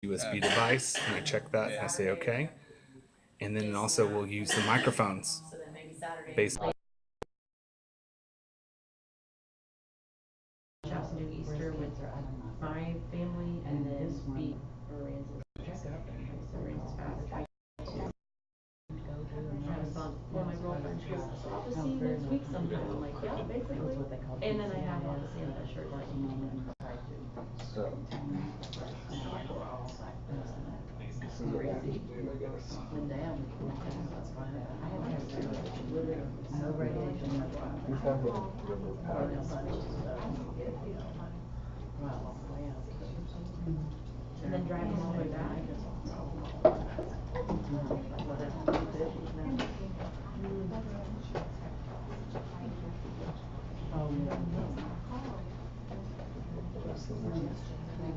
USB device, and I check that and I say okay. And then also we'll use the microphones based. Just do Easter with my family and then be Lorenzo's father tried to have a son. Well, my girlfriend, she goes, so I'll just see you next week sometime. I'm like, yeah, basically. And then I have on Santa shirt like, So, crazy. And down, that's fine. I have no radiation. you have a river pattern. Well, And then driving all the way back.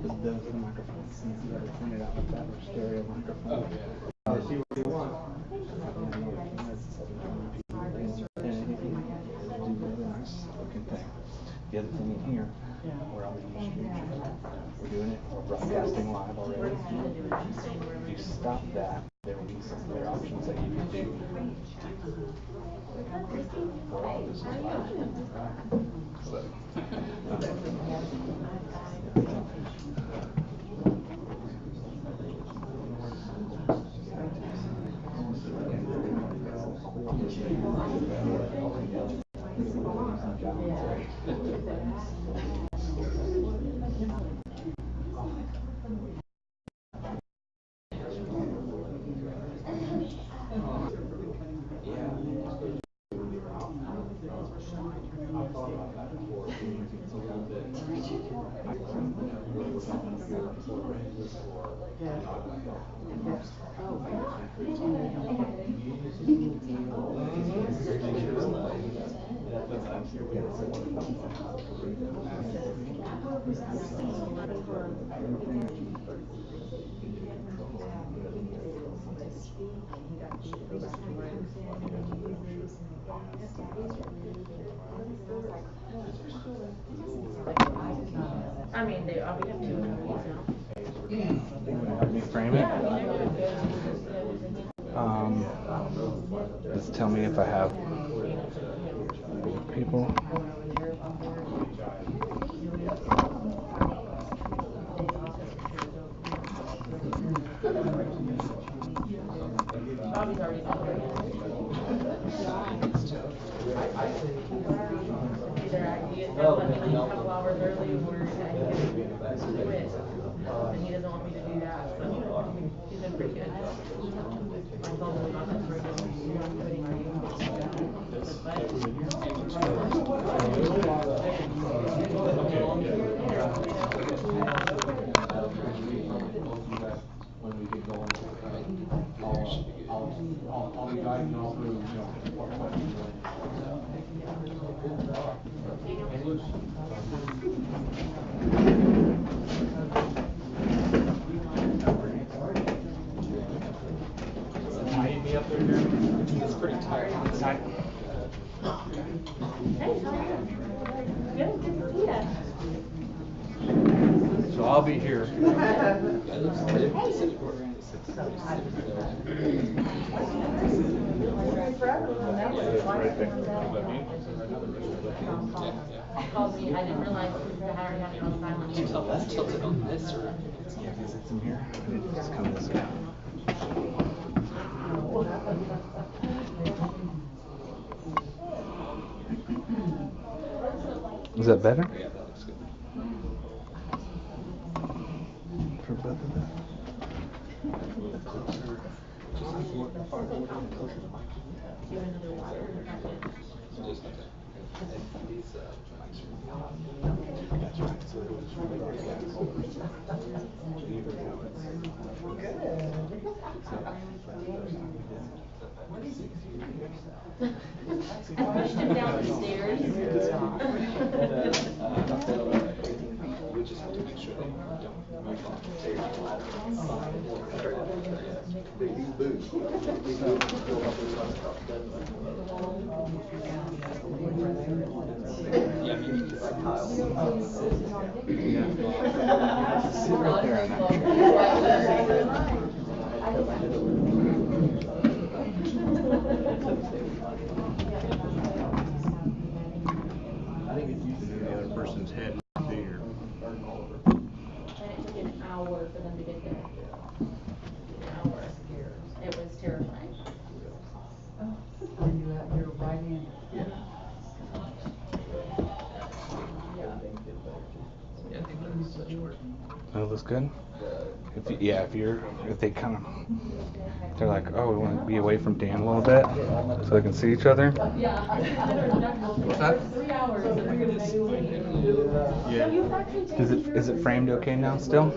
Those are the microphones. You gotta turn it out like that, or stereo microphone. See what you want. And if you do really nice looking thing. The other thing in here, where I'll use we're doing it, we're broadcasting live already. If you stop that, there will be some other options that you can do. I mean, we have two of these now. Help me frame it. Just tell me if I have people. Bobby's already Either I get let me leave a couple hours early or I can quit. And he doesn't want me to do that, so he's been pretty good. I told him about this quitting When we get going, I'll be guiding you all through, what questions and loose. Might be up there, Jeremy. It's pretty tight. Tight. Hey, how are you? Good to see ya. So I'll be here. Called me, I didn't realize I already had it on silent. You tell that's tilted on this or Yeah, because it's in here. It just come this way. Is that better? yeah, that looks good. For both of them? Do another wire in the packet. Just okay. And these mics are That's right. So it was really I pushed him down the stairs. we just have to make sure they don't move off the stairs and ladder. Yeah, maybe just sit right there on that I think it's usually the other person's head, not do your. And it took an hour for them to get there. An hour. It was terrifying. And you have your right hand. Yeah. That looks good. If they kind of, they're like, oh, we want to be away from Dan a little bit, so they can see each other. Yeah. What's that? 3 hours. And we're gonna do Yeah. Is it framed okay now still?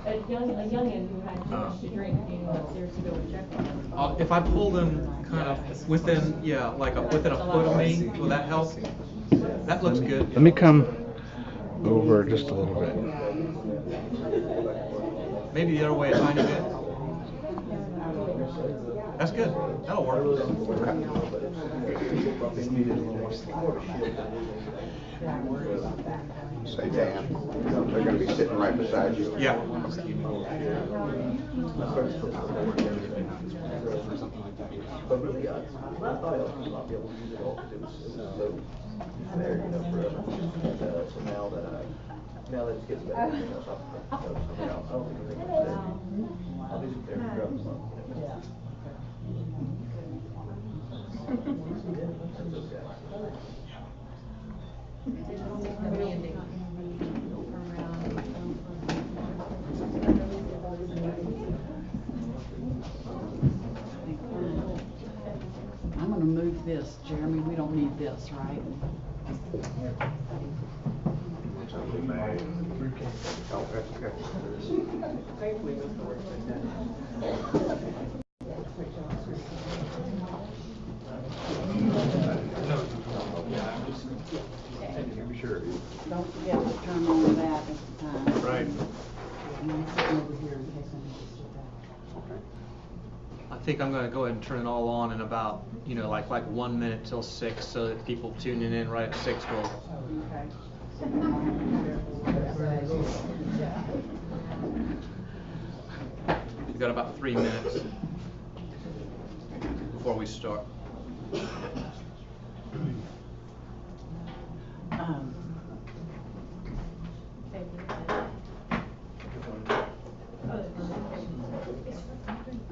A youngin' who had too much to drink came upstairs to go and check on him. If I pull them kind of within, within a foot of me, will that help? That looks good. Let me come over just a little bit. Maybe the other way a tiny bit. That's good. That'll work. Just needed a little more slack. Say, Dan, they're gonna be sitting right beside you. Yeah. Or something like that. But really, I thought I would not be able to use it all because it was so there, forever. And so now that it gets better, I don't think anything will stay. I'll do some therapy throughout the month, That's okay. I'm gonna move this, Jeremy, we don't need this, right? Oh, that's okay. Don't forget to turn on that at the time. Right. And I'm sitting over here in case I need to sit down. I think I'm gonna go ahead and turn it all on in about, like 1 minute till 6, so that people tuning in right at 6 will. Okay. We've got about 3 minutes before we start. Are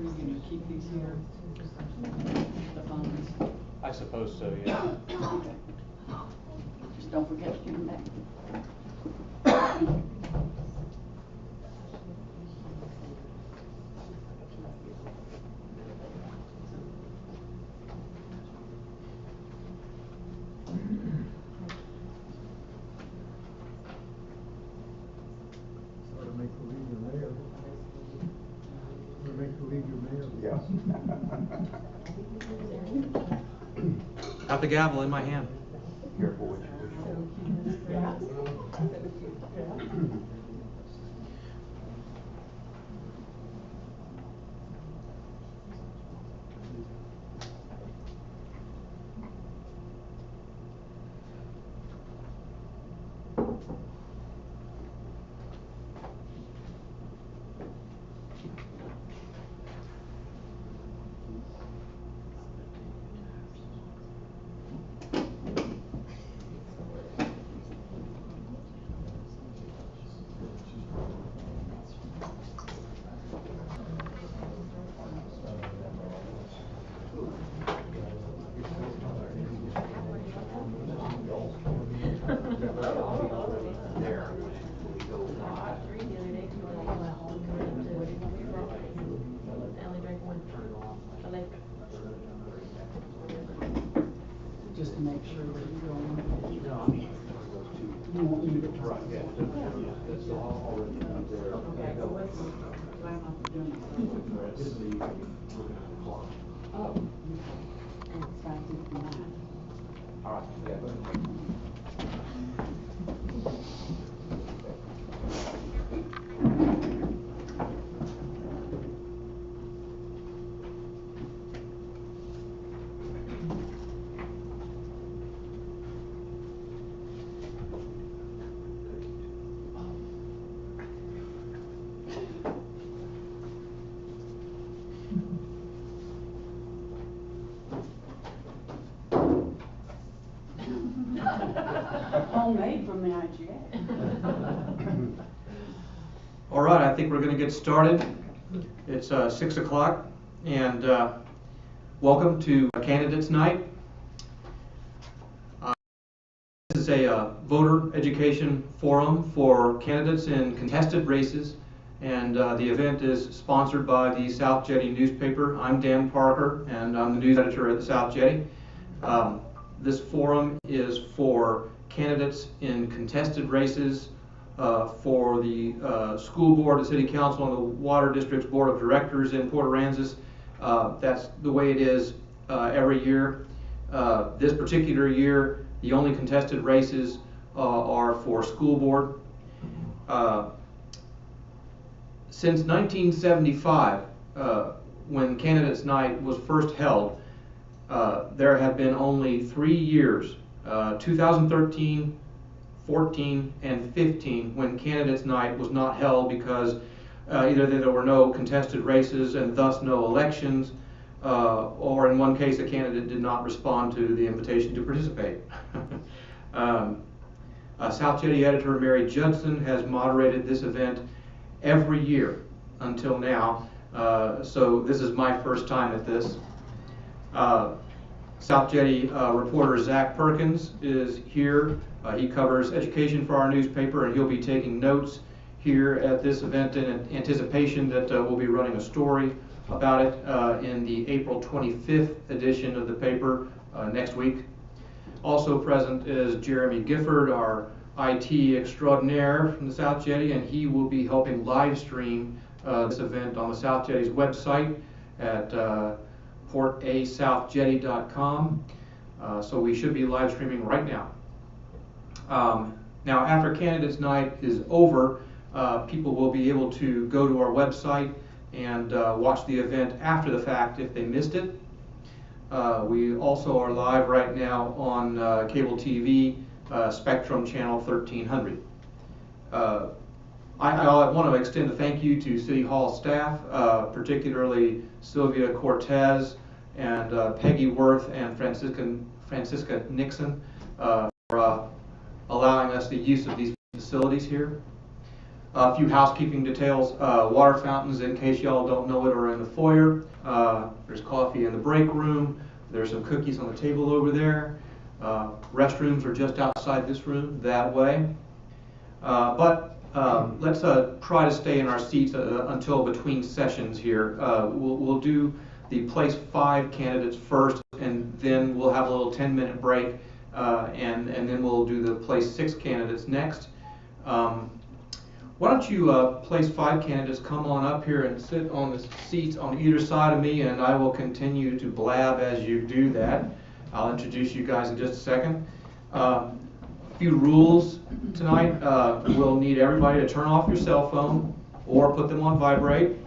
you gonna keep these here? The phones? I suppose so, yeah. Just don't forget to give them back. Yeah. Got the gavel in my hand. Careful what you Just to make sure that you don't. You won't need it. Right, yeah. That's already up there. Okay, so let's plan on doing Oh. And it's 5:59. All right, yeah. think we're going to get started. It's 6 o'clock, and welcome to Candidates Night. This is a voter education forum for candidates in contested races, and the event is sponsored by the South Jetty newspaper. I'm Dan Parker, and I'm the news editor at the South Jetty. This forum is for candidates in contested races for the school board, the city council, and the water district's board of directors in Port Aransas. That's the way it is every year. This particular year, the only contested races are for school board. Since 1975, when Candidates Night was first held, there have been only 3 years, 2013, 14, and 15, when Candidates Night was not held because either there were no contested races and thus no elections, or in one case a candidate did not respond to the invitation to participate. South Jetty editor Mary Judson has moderated this event every year until now, so this is my first time at this. South Jetty reporter Zach Perkins is here. He covers education for our newspaper, and he'll be taking notes here at this event in anticipation that we'll be running a story about it in the April 25th edition of the paper next week. Also present is Jeremy Gifford, our IT extraordinaire from the South Jetty, and he will be helping live stream this event on the South Jetty's website at portasouthjetty.com. So we should be live streaming right now. Now, after Candidates Night is over, people will be able to go to our website and watch the event after the fact if they missed it. We also are live right now on cable TV, Spectrum Channel 1300. I want to extend a thank you to City Hall staff, particularly Sylvia Cortez and Peggy Worth and Francisca Nixon, for allowing us the use of these facilities here. A few housekeeping details. Water fountains, in case y'all don't know it, are in the foyer. There's coffee in the break room. There's some cookies on the table over there. Restrooms are just outside this room that way. Let's try to stay in our seats until between sessions here. We'll do the place 5 candidates first, and then we'll have a little 10-minute break, and then we'll do the place 6 candidates next. Why don't you place 5 candidates come on up here and sit on the seats on either side of me, and I will continue to blab as you do that. I'll introduce you guys in just a second. A few rules tonight. We'll need everybody to turn off your cell phone or put them on vibrate.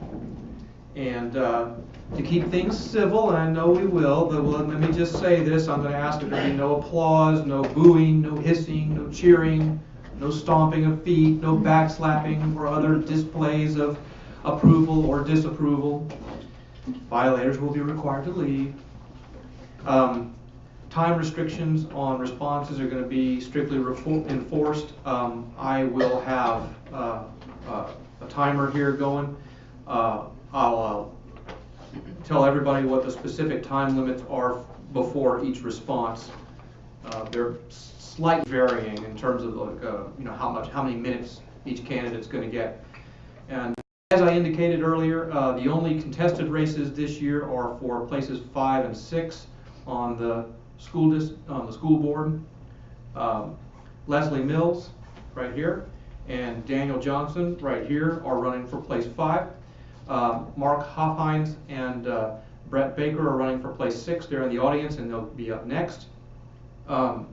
And to keep things civil, and I know we will, but let me just say this. I'm going to ask that there be no applause, no booing, no hissing, no cheering, no stomping of feet, no backslapping or other displays of approval or disapproval. Violators will be required to leave. Time restrictions on responses are going to be strictly enforced. I will have a timer here going. I'll tell everybody what the specific time limits are before each response. They're slight varying in terms of how many minutes each candidate's going to get. And as I indicated earlier, the only contested races this year are for places 5 and 6 on the school board. Leslie Mills, right here, and Daniel Johnson, right here, are running for place 5. Mark Hofheinz and Brett Baker are running for place 6. They're in the audience, and they'll be up next. Let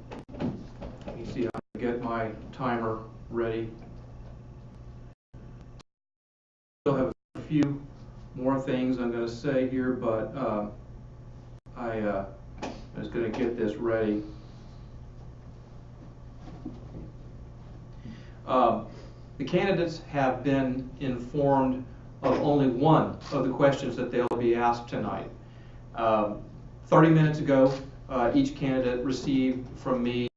me see if I can get my timer ready. Still have a few more things I'm going to say here, but I'm just going to get this ready. The candidates have been informed of only one of the questions that they'll be asked tonight. 30 minutes ago, each candidate received from me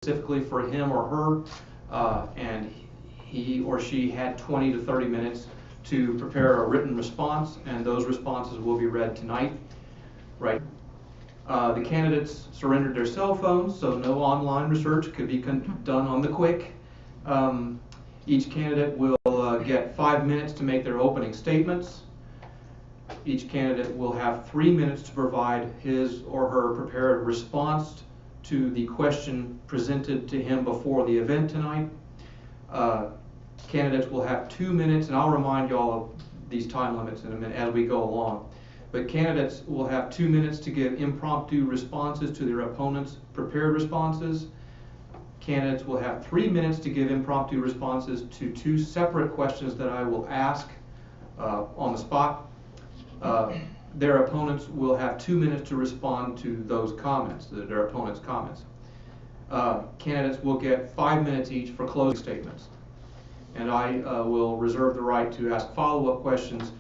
specifically for him or her, and he or she had 20 to 30 minutes to prepare a written response, and those responses will be read tonight. Right. The candidates surrendered their cell phones, so no online research could be done on the quick. Each candidate will get 5 minutes to make their opening statements. Each candidate will have 3 minutes to provide his or her prepared response to the question presented to him before the event tonight. Candidates will have 2 minutes, and I'll remind y'all of these time limits in a minute as we go along. But candidates will have 2 minutes to give impromptu responses to their opponent's prepared responses. Candidates will have 3 minutes to give impromptu responses to 2 separate questions that I will ask on the spot. Their opponents will have 2 minutes to respond to those comments, their opponent's comments. Candidates will get 5 minutes each for closing statements. And I will reserve the right to ask follow-up questions,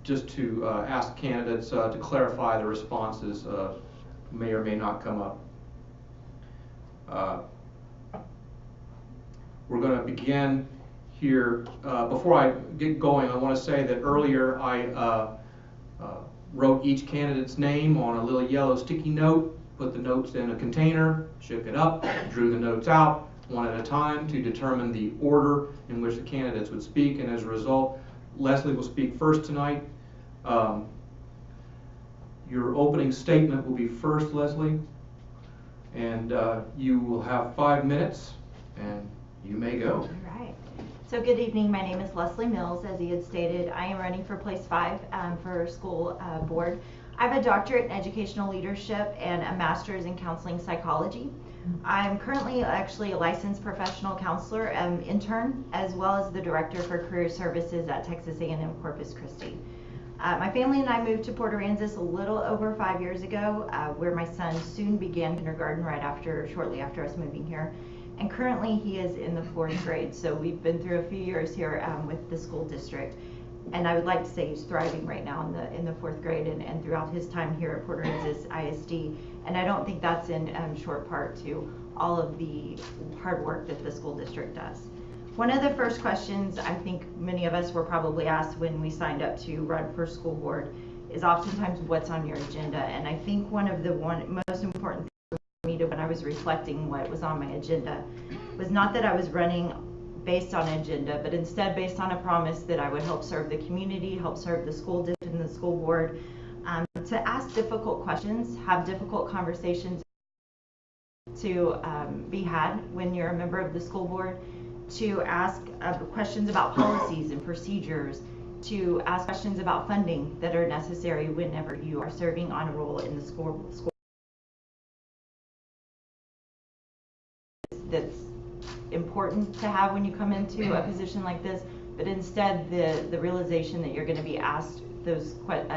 just to ask candidates to clarify the responses may or may not come up. We're going to begin here. Before I get going, I want to say that earlier I wrote each candidate's name on a little yellow sticky note, put the notes in a container, shook it up, drew the notes out one at a time to determine the order in which the candidates would speak, and as a result, Leslie will speak first tonight. Your opening statement will be first, Leslie, and you will have 5 minutes, and you may go. All right. So good evening. My name is Leslie Mills. As he had stated, I am running for place 5 for school board. I have a doctorate in educational leadership and a master's in counseling psychology. I'm currently actually a licensed professional counselor, intern, as well as the director for career services at Texas A&M Corpus Christi. My family and I moved to Port Aransas a little over 5 years ago, where my son soon began kindergarten shortly after us moving here. And currently he is in the 4th grade, so we've been through a few years here with the school district. And I would like to say he's thriving right now in the 4th grade and throughout his time here at Port Aransas ISD. And I don't think that's in short part to all of the hard work that the school district does. One of the first questions I think many of us were probably asked when we signed up to run for school board is oftentimes what's on your agenda. And I think one of the most important things for me when I was reflecting what was on my agenda was not that I was running based on an agenda, but instead based on a promise that I would help serve the community, help serve the school district and the school board, to ask difficult questions, have difficult conversations to be had when you're a member of the school board, to ask questions about policies and procedures, to ask questions about funding that are necessary whenever you are serving on a role in the school. That's important to have when you come into a position like this, but instead the realization that you're going to be asked those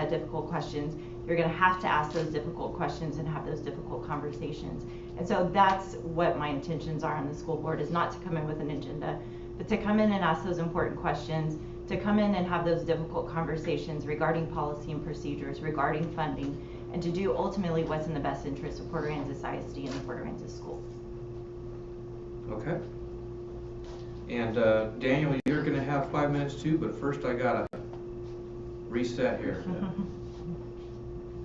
difficult questions, you're going to have to ask those difficult questions and have those difficult conversations. And so that's what my intentions are on the school board, is not to come in with an agenda, but to come in and ask those important questions, to come in and have those difficult conversations regarding policy and procedures, regarding funding, and to do ultimately what's in the best interest of Port Aransas ISD and the Port Aransas School. Okay. And Daniel, you're going to have 5 minutes too, but first I got to reset here.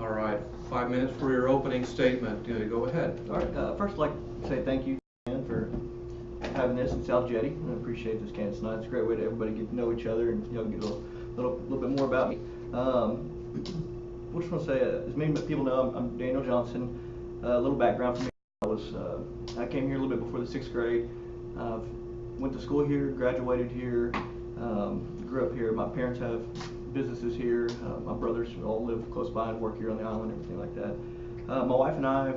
All right, 5 minutes for your opening statement. Go ahead. All right, first I'd like to say thank you again for having this in South Jetty. I appreciate this campus tonight. It's a great way to everybody get to know each other and get a little bit more about me. I just want to say, as many people know, I'm Daniel Johnson. A little background for me: I came here a little bit before the 6th grade. Went to school here, graduated here, grew up here. My parents have businesses here. My brothers all live close by and work here on the island, everything like that. My wife and I,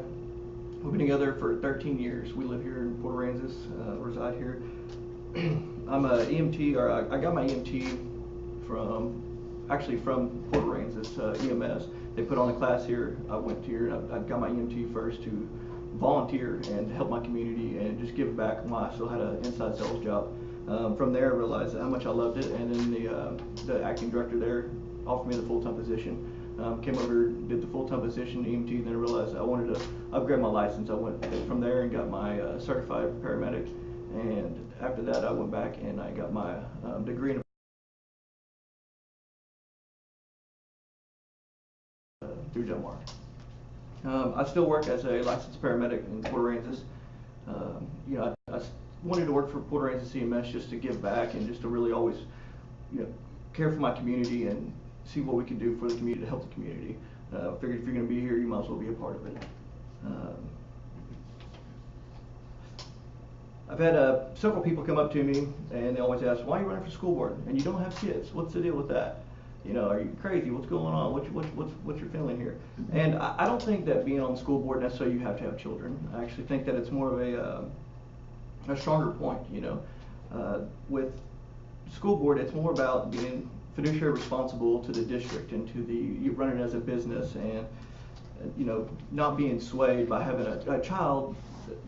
we've been together for 13 years. We live here in Port Aransas, reside here. I'm a EMT, or I got my EMT from Port Aransas, EMS. They put on a class here. I went here, and I got my EMT first to volunteer and help my community and just give back while I still had an inside sales job. From there, I realized how much I loved it, and then the acting director there offered me the full-time position. Came over, did the full-time position, EMT, then I realized I wanted to upgrade my license. I went from there and got my certified paramedic, and after that, I went back and I got my degree in through Del Mar. I still work as a licensed paramedic in Port Aransas. You know, I wanted to work for Port Aransas CMS just to give back and just to really always, you know, care for my community and see what we can do for the community to help the community. I figured if you're going to be here, you might as well be a part of it. I've had several people come up to me and they always ask, why are you running for school board and you don't have kids? What's the deal with that? You know, are you crazy? What's going on? What's your feeling here? And I don't think that being on the school board necessarily you have to have children. I actually think that it's more of a stronger point, you know. With school board, it's more about being fiduciary responsible to the district and to you running as a business and, you know, not being swayed by having a child,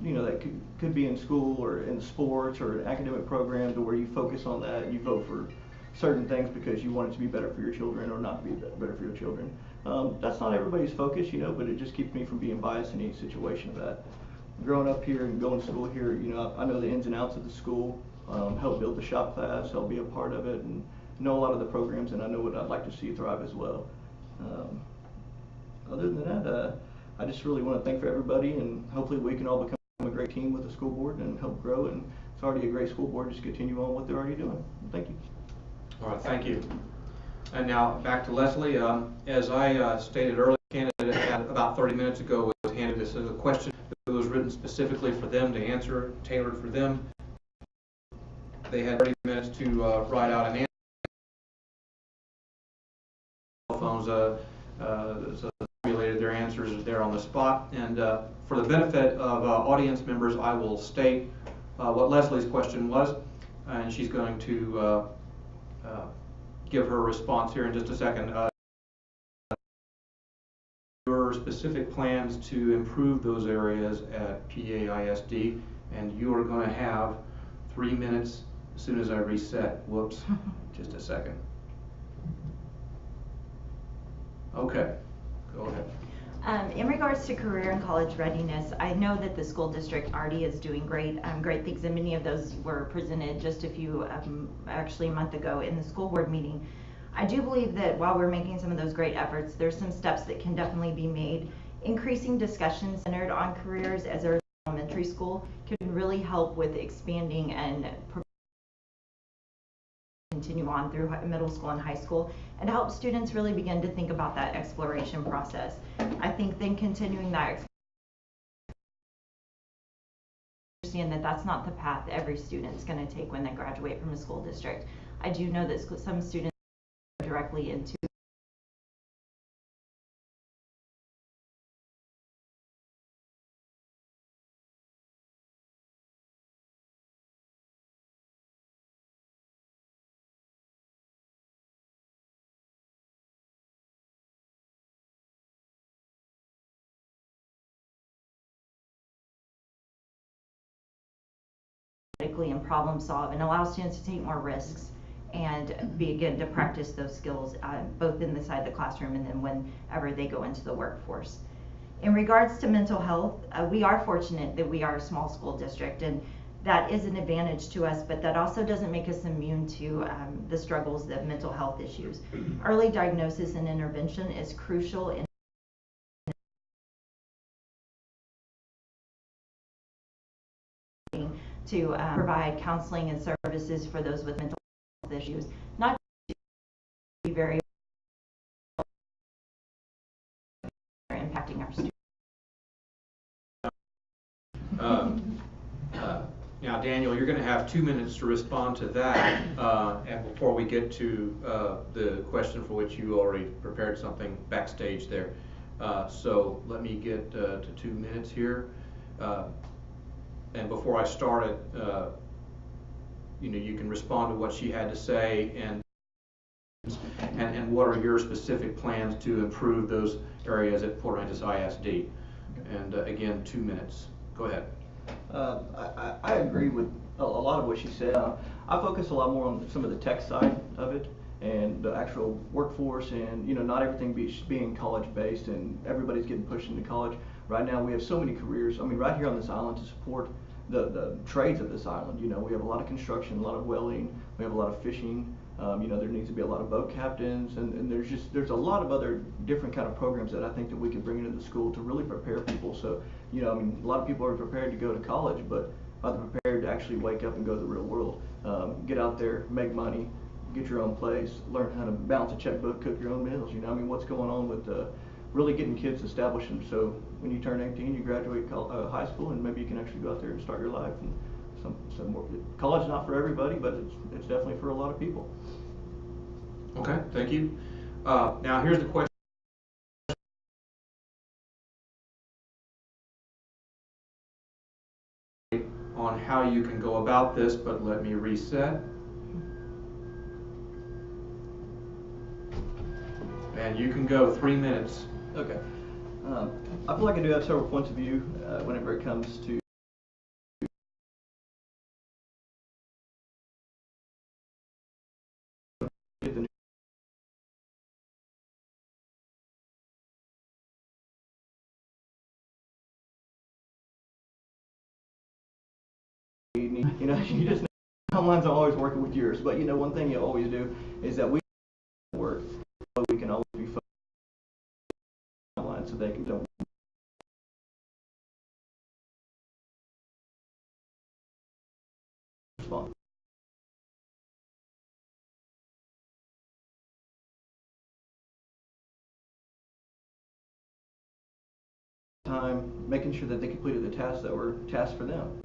you know, that could be in school or in sports or an academic program to where you focus on that, you vote for certain things because you want it to be better for your children or not to be better for your children. That's not everybody's focus, you know, but it just keeps me from being biased in any situation of that. Growing up here and going to school here, you know, I know the ins and outs of the school, help build the shop class, help be a part of it, and know a lot of the programs, and I know what I'd like to see thrive as well. Other than that, I just really want to thank for everybody, and hopefully we can all become a great team with the school board and help grow, and it's already a great school board, just continue on what they're already doing. Thank you. All right, thank you. And now back to Leslie. As I stated earlier, candidate about 30 minutes ago was handed this as a question that was written specifically for them to answer, tailored for them. They had 30 minutes to write out an answer. Phones so formulated their answers there on the spot. And for the benefit of audience members, I will state what Leslie's question was, and she's going to give her response here in just a second. Your specific plans to improve those areas at PAISD, and you are going to have 3 minutes as soon as I reset. Whoops, just a second. Okay, go ahead. In regards to career and college readiness, I know that the school district already is doing great things, and many of those were presented just actually a month ago in the school board meeting. I do believe that while we're making some of those great efforts, there's some steps that can definitely be made. Increasing discussions centered on careers as early as elementary school can really help with expanding and continue on through middle school and high school, and help students really begin to think about that exploration process. I think then continuing that, understand that that's not the path every student's going to take when they graduate from a school district. I do know that some students go directly into and problem solve and allow students to take more risks and begin to practice those skills both inside the classroom and then whenever they go into the workforce. In regards to mental health, we are fortunate that we are a small school district, and that is an advantage to us, but that also doesn't make us immune to the struggles of mental health issues. Early diagnosis and intervention is crucial in to provide counseling and services for those with mental health issues, not to be very impacting our students. Now, Daniel, you're going to have 2 minutes to respond to that, and before we get to the question for which you already prepared something backstage there. So let me get to 2 minutes here. And before I start it, you know, you can respond to what she had to say and what are your specific plans to improve those areas at Port Aransas ISD. And again, 2 minutes. Go ahead. I agree with a lot of what she said. I focus a lot more on some of the tech side of it and the actual workforce, and you know, not everything being college based and everybody's getting pushed into college. Right now we have so many careers. I mean, right here on this island to support the trades of this island. You know, we have a lot of construction, a lot of welding, we have a lot of fishing. You know, there needs to be a lot of boat captains, and there's a lot of other different kind of programs that I think that we can bring into the school to really prepare people. So, you know, I mean, a lot of people are prepared to go to college, but are they prepared to actually wake up and go to the real world? Get out there, make money, get your own place, learn how to balance a checkbook, cook your own meals. You know, I mean, what's going on with really getting kids established, and so when you turn 18, you graduate high school, and maybe you can actually go out there and start your life. And some more. College is not for everybody, but it's definitely for a lot of people. Okay, thank you. Now here's the question. On how you can go about this, but let me reset. And you can go 3 minutes. Okay. I feel like I do have several points of view whenever it comes to get the you know, you just know timelines are always working with yours, but you know, one thing you always do is that we work, so we can always be focused on timelines so they can don't respond. Time making sure that they completed the tasks that were tasked for them.